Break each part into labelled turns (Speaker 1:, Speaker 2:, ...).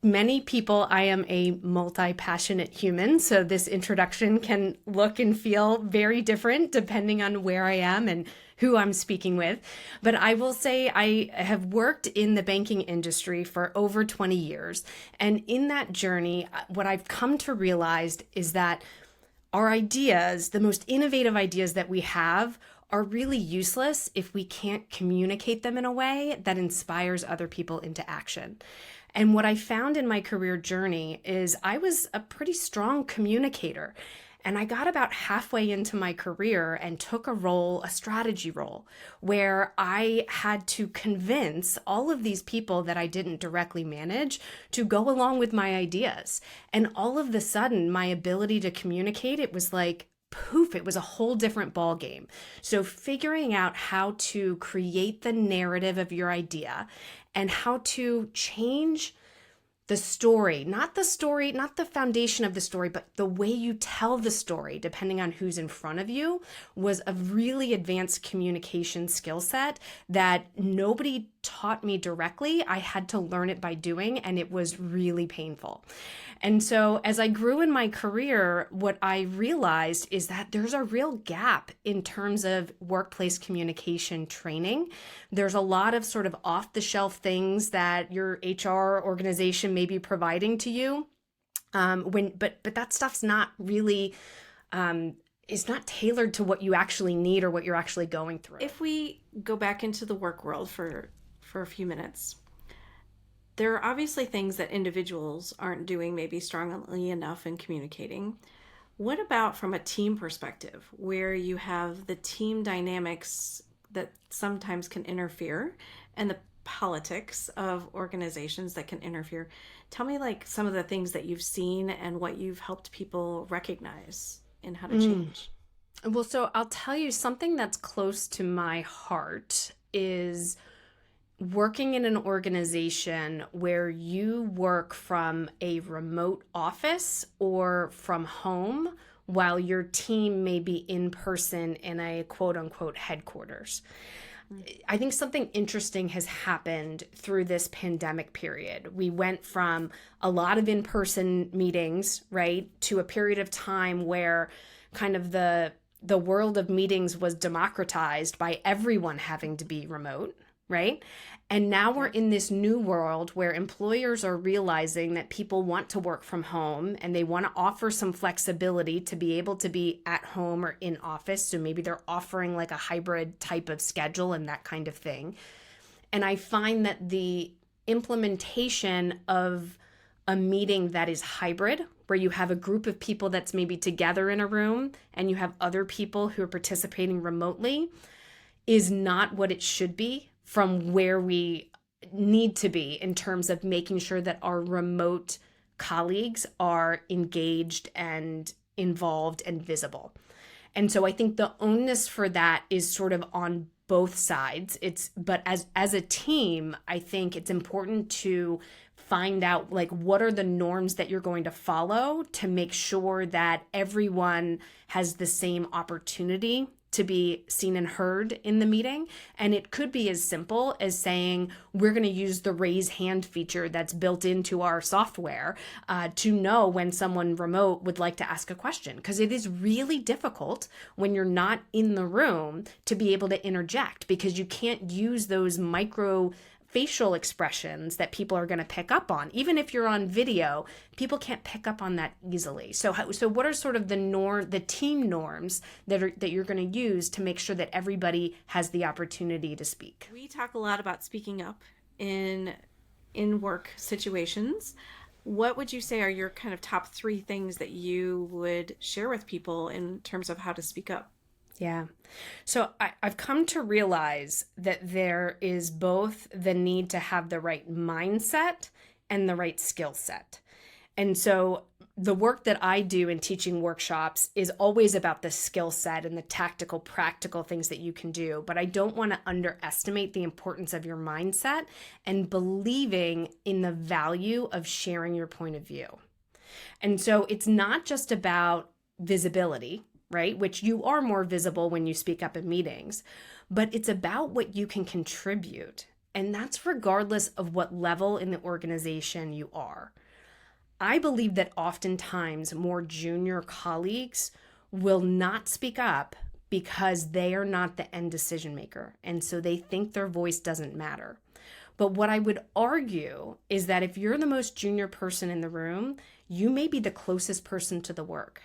Speaker 1: many people, I am a multi-passionate human, so this introduction can look and feel very different depending on where I am and who I'm speaking with. But I will say I have worked in the banking industry for over 20 years. And in that journey, what I've come to realize is that our ideas, the most innovative ideas that we have, are really useless if we can't communicate them in a way that inspires other people into action. And what I found in my career journey is I was a pretty strong communicator. And I got about halfway into my career and took a role, a strategy role, where I had to convince all of these people that I didn't directly manage to go along with my ideas. And all of the sudden, my ability to communicate, it was like, poof, it was a whole different ball game. So figuring out how to create the narrative of your idea and how to change the story, not the foundation of the story, but the way you tell the story, depending on who's in front of you, was a really advanced communication skill set that nobody taught me directly. I had to learn it by doing, and it was really painful. And so as I grew in my career, what I realized is that there's a real gap in terms of workplace communication training. There's a lot of sort of off-the-shelf things that your HR organization may be providing to you. But that stuff's not really is not tailored to what you actually need or what you're actually going through.
Speaker 2: If we go back into the work world for a few minutes, there are obviously things that individuals aren't doing maybe strongly enough in communicating. What about from a team perspective, where you have the team dynamics that sometimes can interfere and the politics of organizations that can interfere? Tell me like some of the things that you've seen and what you've helped people recognize and how to change.
Speaker 1: Well, so I'll tell you something that's close to my heart is working in an organization where you work from a remote office or from home while your team may be in person in a quote unquote headquarters. I think something interesting has happened through this pandemic period. We went from a lot of in-person meetings, right, to a period of time where kind of the world of meetings was democratized by everyone having to be remote, right? And now we're in this new world where employers are realizing that people want to work from home and they want to offer some flexibility to be able to be at home or in office. So maybe they're offering like a hybrid type of schedule and that kind of thing. And I find that the implementation of a meeting that is hybrid, where you have a group of people that's maybe together in a room and you have other people who are participating remotely, is not what it should be from where we need to be in terms of making sure that our remote colleagues are engaged and involved and visible. And so I think the onus for that is sort of on both sides. But as a team, I think it's important to find out like what are the norms that you're going to follow to make sure that everyone has the same opportunity to be seen and heard in the meeting. And it could be as simple as saying, we're going to use the raise hand feature that's built into our software to know when someone remote would like to ask a question. Because it is really difficult when you're not in the room to be able to interject, because you can't use those micro facial expressions that people are going to pick up on. Even if you're on video, people can't pick up on that easily. So what are sort of the team norms that you're going to use to make sure that everybody has the opportunity to speak?
Speaker 2: We talk a lot about speaking up in work situations. What would you say are your kind of top 3 things that you would share with people in terms of how to speak up?
Speaker 1: Yeah. So I've come to realize that there is both the need to have the right mindset and the right skill set. And so the work that I do in teaching workshops is always about the skill set and the tactical, practical things that you can do. But I don't want to underestimate the importance of your mindset and believing in the value of sharing your point of view. And so it's not just about visibility, right? Which you are more visible when you speak up in meetings, but it's about what you can contribute. And that's regardless of what level in the organization you are. I believe that oftentimes more junior colleagues will not speak up because they are not the end decision maker. And so they think their voice doesn't matter. But what I would argue is that if you're the most junior person in the room, you may be the closest person to the work,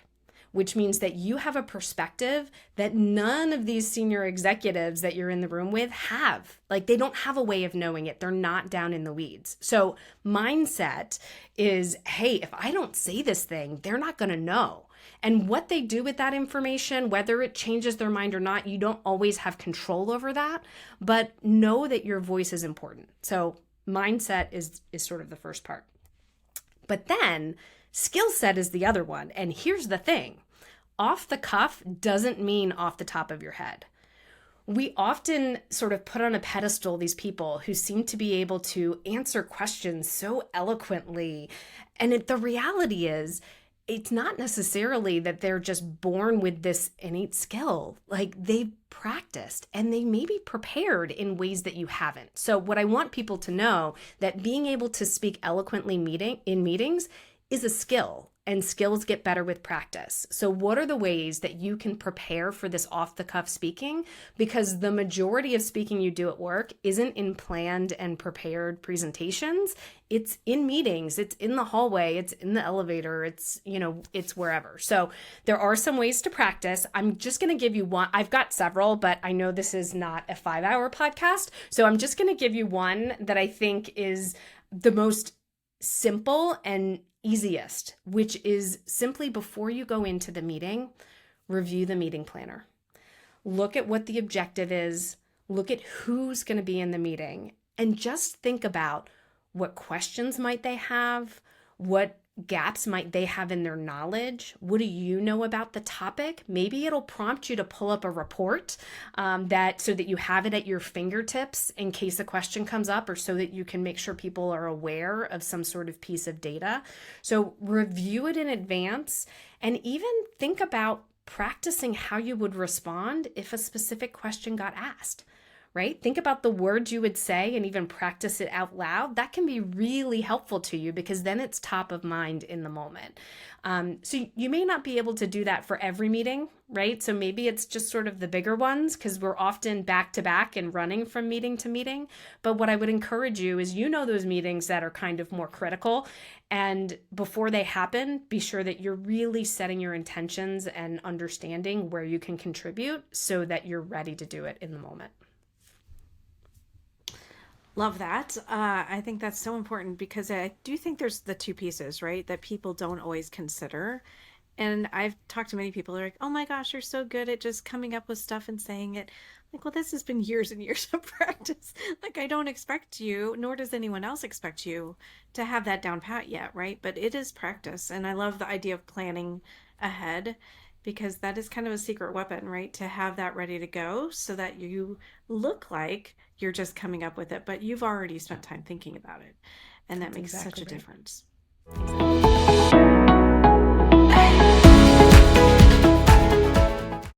Speaker 1: which means that you have a perspective that none of these senior executives that you're in the room with have. Like, they don't have a way of knowing it. They're not down in the weeds. So mindset is, hey, if I don't say this thing, they're not going to know. And what they do with that information, whether it changes their mind or not, you don't always have control over that, but know that your voice is important. So mindset is sort of the first part. But then skill set is the other one. And here's the thing. Off the cuff doesn't mean off the top of your head. We often sort of put on a pedestal these people who seem to be able to answer questions so eloquently. And the reality is, it's not necessarily that they're just born with this innate skill. Like, they've practiced and they may be prepared in ways that you haven't. So what I want people to know, that being able to speak eloquently in meetings is a skill, and skills get better with practice. So what are the ways that you can prepare for this off-the-cuff speaking? Because the majority of speaking you do at work isn't in planned and prepared presentations. It's in meetings, it's in the hallway, it's in the elevator, it's wherever. So there are some ways to practice. I'm just going to give you one. I've got several, but I know this is not a 5-hour podcast. So I'm just going to give you one that I think is the most simple and easiest, which is simply, before you go into the meeting, review the meeting planner. Look at what the objective is, look at who's going to be in the meeting, and just think about what questions might they have, what gaps might they have in their knowledge, what do you know about the topic? Maybe it'll prompt you to pull up a report so that you have it at your fingertips in case a question comes up, or so that you can make sure people are aware of some sort of piece of data. So review it in advance, and even think about practicing how you would respond if a specific question got asked. Right? Think about the words you would say and even practice it out loud. That can be really helpful to you, because then it's top of mind in the moment. So you may not be able to do that for every meeting, right? So maybe it's just sort of the bigger ones, because we're often back to back and running from meeting to meeting. But what I would encourage you is, those meetings that are kind of more critical, and before they happen, be sure that you're really setting your intentions and understanding where you can contribute so that you're ready to do it in the moment.
Speaker 2: Love that. I think that's so important, because I do think there's the two pieces, right, that people don't always consider. And I've talked to many people who are like, oh my gosh, you're so good at just coming up with stuff and saying it. Like, well, this has been years and years of practice. Like, I don't expect you, nor does anyone else expect you, to have that down pat yet, right? But it is practice. And I love the idea of planning ahead, because that is kind of a secret weapon, right? To have that ready to go so that you look like you're just coming up with it, but you've already spent time thinking about it. And that makes such a difference.